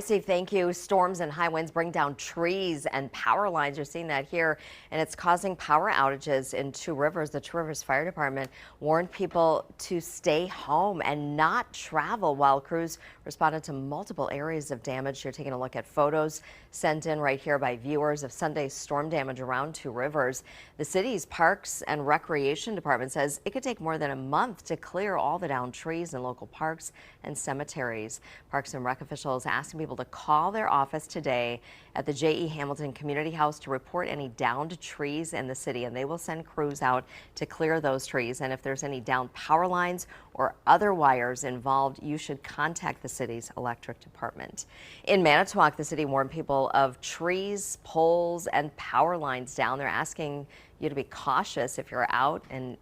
Thank you. Storms and high winds bring down trees and power lines. You're seeing that here, and it's causing power outages in Two Rivers. The Two Rivers Fire Department warned people to stay home and not travel while crews responded to multiple areas of damage. You're taking a look at photos sent in right here by viewers of Sunday's storm damage around Two Rivers. The city's Parks and Recreation Department says it could take more than a month to clear all the downed trees in local parks and cemeteries. Parks and Rec officials asking people to call their office today at the J.E. Hamilton Community House to report any downed trees in the city, and they will send crews out to clear those trees. And if there's any downed power lines or other wires involved, you should contact the city's electric department. In Manitowoc, the city warned people of trees, poles, and power lines down. They're asking you to be cautious if you're out and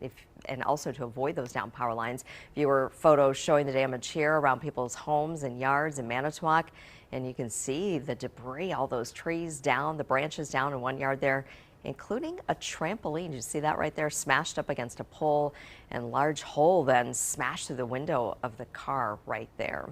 also to avoid those down power lines. Viewer photos showing the damage here around people's homes and yards in Manitowoc, and you can see the debris, all those trees down, the branches down in one yard there, including a trampoline. You see that right there, smashed up against a pole, and large hole then smashed through the window of the car right there.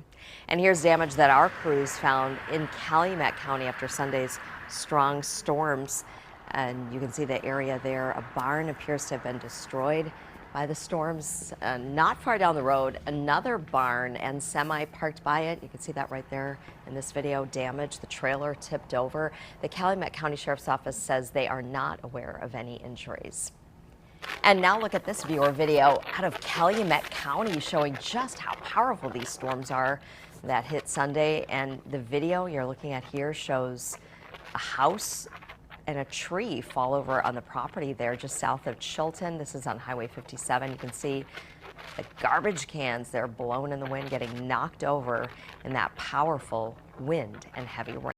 And here's damage that our crews found in Calumet County after Sunday's strong storms. And you can see the area there. A barn appears to have been destroyed by the storms. Not far down the road, another barn and semi parked by it. You can see that right there in this video, damaged. The trailer tipped over. The Calumet County Sheriff's Office says they are not aware of any injuries. And now look at this viewer video out of Calumet County showing just how powerful these storms are that hit Sunday. And the video you're looking at here shows a house and a tree fall over on the property there just south of Chilton. This is on Highway 57. You can see the garbage cans, they're blown in the wind, getting knocked over in that powerful wind and heavy rain.